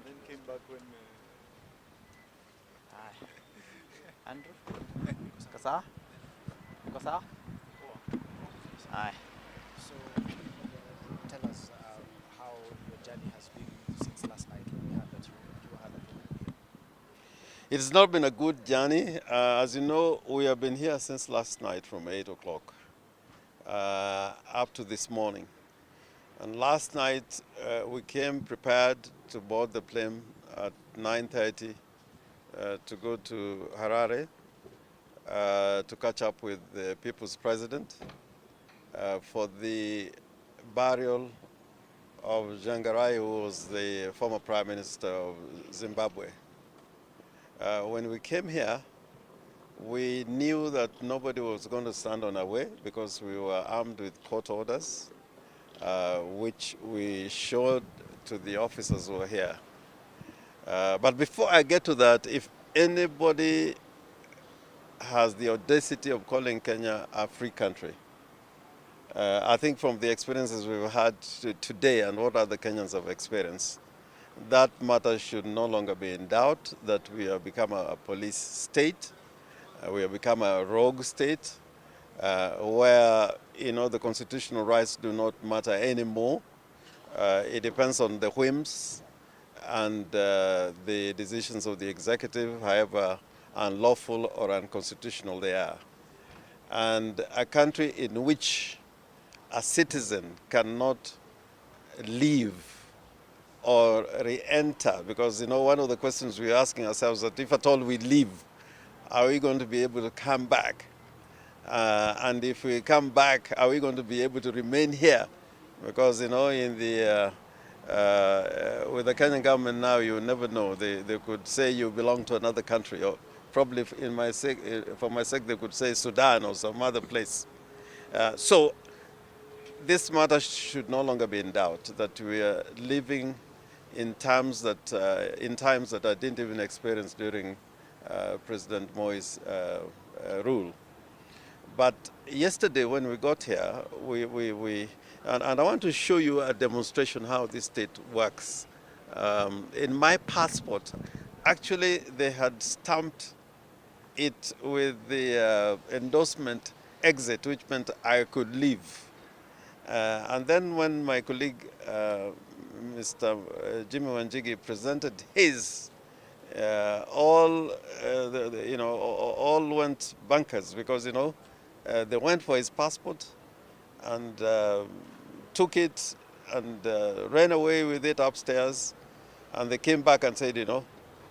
and then came back when... Andrew? Kasa? Kasa? Aye. So, tell us how your journey has been since last night when we heard that you had a problem. It's not been a good journey. As you know, we have been here since last night from 8 o'clock up to this morning. And last night we came prepared to board the plane at 9:30 to go to Harare to catch up with the people's president for the burial of Jangarai, who was the former prime minister of Zimbabwe. When we came here, we knew that nobody was going to stand on our way because we were armed with court orders, which we showed to the officers who were here. But before I get to that, if anybody has the audacity of calling Kenya a free country, I think from the experiences we've had today and what other Kenyans have experienced, that matter should no longer be in doubt, that we have become a police state, we have become a rogue state, where the constitutional rights do not matter anymore. It depends on the whims and the decisions of the executive, however unlawful or unconstitutional they are. And a country in which a citizen cannot leave or re-enter, because one of the questions we're asking ourselves that if at all we leave, are we going to be able to come back? And if we come back, are we going to be able to remain here? Because in the with the Kenyan government now, you never know. They could say you belong to another country, or probably for my sake, they could say Sudan or some other place. So this matter should no longer be in doubt, that we are living in times that I didn't even experience during President Moi's rule. But yesterday when we got here, and I want to show you a demonstration how this state works. In my passport, actually they had stamped it with the endorsement exit, which meant I could leave. And then when my colleague, Mr. Jimmy Wanjigi, presented his, all went bunkers because they went for his passport and took it and ran away with it upstairs, and they came back and said,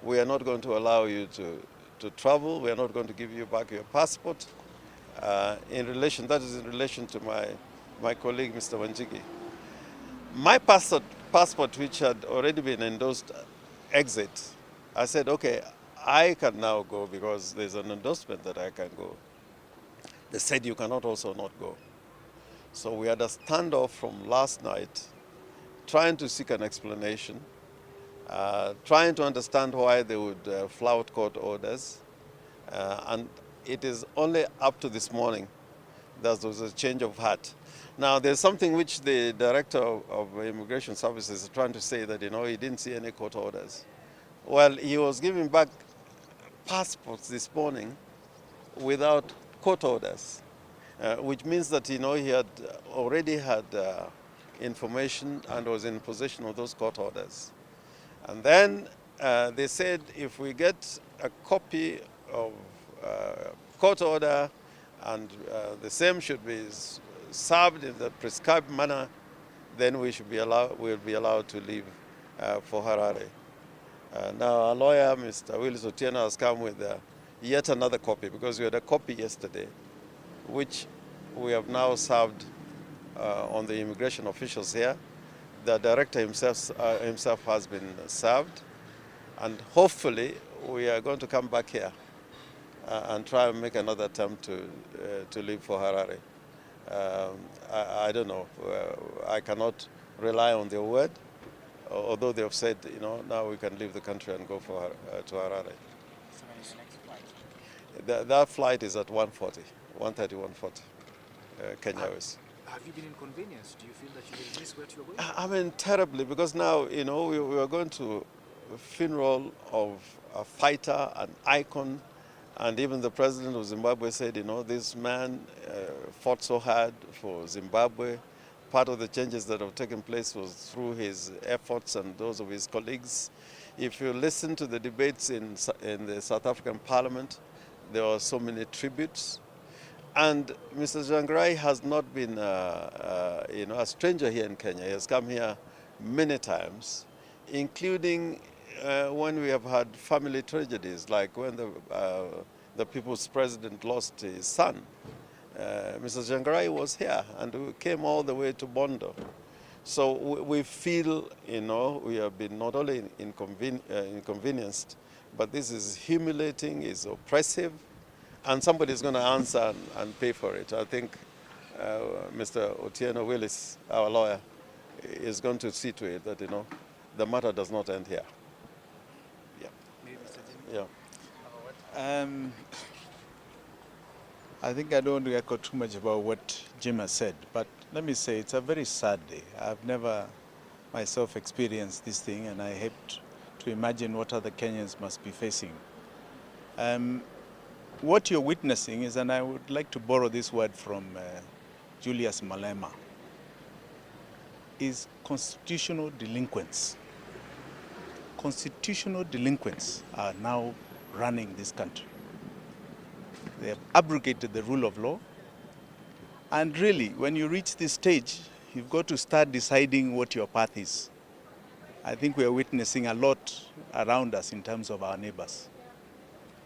we are not going to allow you to travel. We are not going to give you back your passport. That is in relation to my colleague, Mr. Wanjigi. My passport, which had already been endorsed exit, I said, okay, I can now go because there's an endorsement that I can go. They said you cannot also not go. So we had a standoff from last night, trying to seek an explanation, trying to understand why they would flout court orders. And it is only up to this morning that there was a change of heart. Now, there's something which the Director of Immigration Services is trying to say, that, he didn't see any court orders. Well, he was giving back passports this morning without court orders, which means that, he had already had information and was in possession of those court orders. And then they said if we get a copy of court order and the same should be served in the prescribed manner, then we'll be allowed to leave for Harare. Now our lawyer, Mr. Willis Otieno, has come with yet another copy, because we had a copy yesterday, which we have now served on the immigration officials here. The director himself has been served, and hopefully we are going to come back here and try and make another attempt to leave for Harare. I don't know. I cannot rely on their word, although they have said, now we can leave the country and go to Harare. So when is the next flight? That flight is at 1:40, 1:40, Kenya Airways. Have you been inconvenienced? Do you feel that you will miss where you're going? I mean, terribly, because now, we are going to funeral of a fighter, an icon, and even the president of Zimbabwe said, you know, this man fought so hard for Zimbabwe. Part of the changes that have taken place was through his efforts and those of his colleagues. If you listen to the debates in the South African Parliament, there are so many tributes. And Mr. Tsvangirai has not been you know, a stranger here in Kenya. He has come here many times, including when we have had family tragedies, like when the people's president lost his son. Mr. Tsvangirai was here, and we came all the way to Bondo. So we feel, you know, we have been not only inconvenienced, but this is humiliating, is oppressive, and somebody is going to answer and pay for it. I think Mr. Otieno Willis, our lawyer, is going to see to it that, you know, the matter does not end here. Yeah. Maybe Mr. Jimmy? Yeah. I think I don't want to echo too much about what Jim has said, but let me say it's a very sad day. I've never myself experienced this thing, and I hate to imagine what other Kenyans must be facing. What you're witnessing is, and I would like to borrow this word from Julius Malema, is constitutional delinquents. Constitutional delinquents are now running this country. They have abrogated the rule of law. And really, when you reach this stage, you've got to start deciding what your path is. I think we are witnessing a lot around us in terms of our neighbors.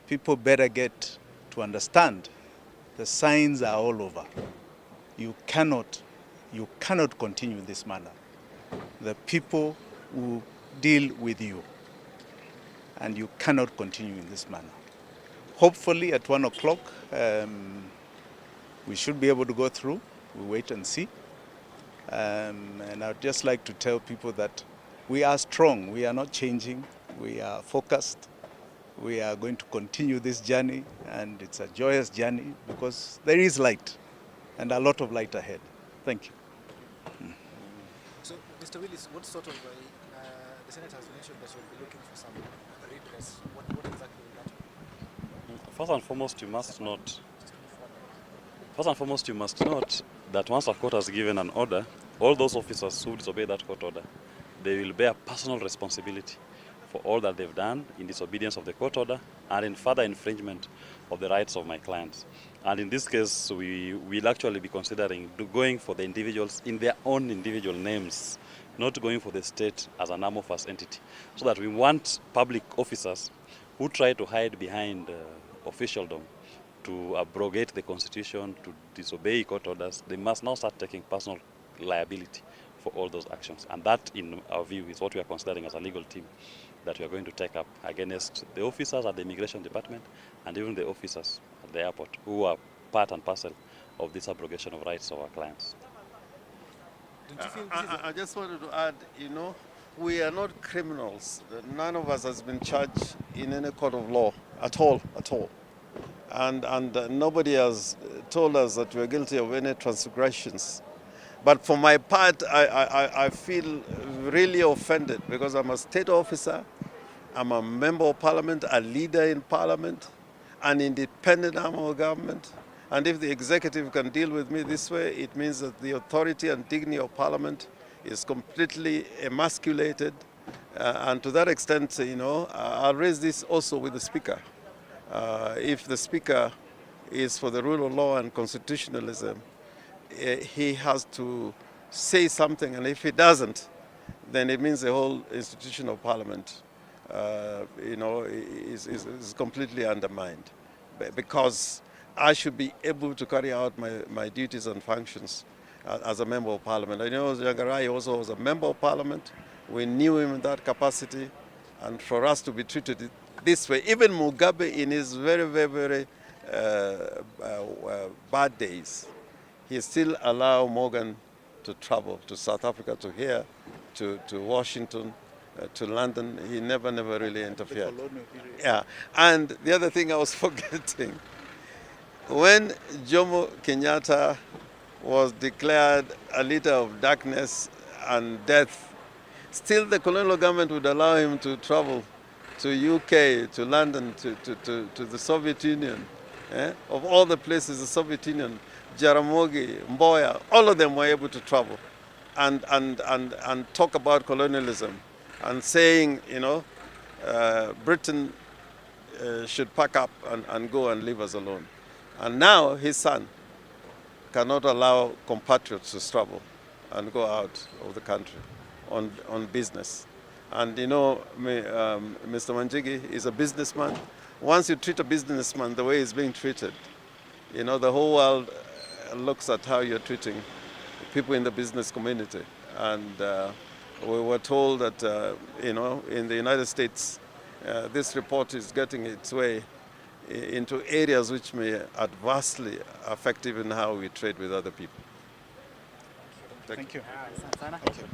People better get to understand the signs are all over. You cannot continue in this manner. The people will deal with you, and you cannot continue in this manner. Hopefully at 1 o'clock, we should be able to go through. We'll wait and see. And I'd just like to tell people that we are strong. We are not changing. We are focused. We are going to continue this journey, and it's a joyous journey because there is light, and a lot of light ahead. Thank you. So, Mr. Willis, what sort of, the Senate has mentioned that you'll be looking for some redress. What exactly will that be? First and foremost, you must note that once a court has given an order, all those officers who disobey that court order, they will bear personal responsibility for all that they've done in disobedience of the court order and in further infringement of the rights of my clients. And in this case, we will actually be considering going for the individuals in their own individual names, not going for the state as an amorphous entity. So that we want public officers who try to hide behind officialdom to abrogate the constitution, to disobey court orders. They must now start taking personal liability for all those actions. And that, in our view, is what we are considering as a legal team that we are going to take up against the officers at the Immigration Department and even the officers at the airport who are part and parcel of this abrogation of rights of our clients. Don't you feel this is I just wanted to add, you know, we are not criminals. None of us has been charged in any court of law at all. And nobody has told us that we're guilty of any transgressions. But for my part, I feel really offended because I'm a state officer, I'm a member of parliament, a leader in parliament, an independent arm of government. And if the executive can deal with me this way, it means that the authority and dignity of parliament is completely emasculated. And to that extent, you know, I'll raise this also with the speaker. If the speaker is for the rule of law and constitutionalism, he has to say something, and if he doesn't, then it means the whole institution of parliament, you know, is completely undermined. Because I should be able to carry out my duties and functions as a member of parliament. I know Tsvangirai also was a member of parliament. We knew him in that capacity, and for us to be treated this way, even Mugabe in his very, very, very bad days, he still allowed Morgan to travel to South Africa, to here, to Washington, to London. He never really interfered. Yeah, and the other thing I was forgetting, when Jomo Kenyatta was declared a leader of darkness and death, Still, the colonial government would allow him to travel to UK, to London, to the Soviet Union. Of all the places, the Soviet Union, Jaramogi, Mboya, all of them were able to travel and talk about colonialism and saying, Britain should pack up and go and leave us alone. And now his son cannot allow compatriots to travel and go out of the country on business. And Mr. Wanjigi is a businessman. Once you treat a businessman the way he's being treated, the whole world looks at how you're treating people in the business community. And we were told that, in the United States, this report is getting its way into areas which may adversely affect even how we trade with other people. Thank you. Asante sana. Thank you.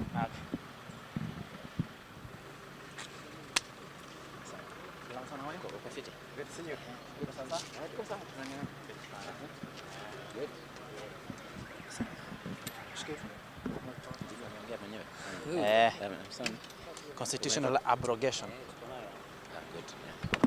Salamu sana wale. Uko fiti? Good to see you. Uko sawa? Uko sawa. Good. Constitutional abrogation. Good.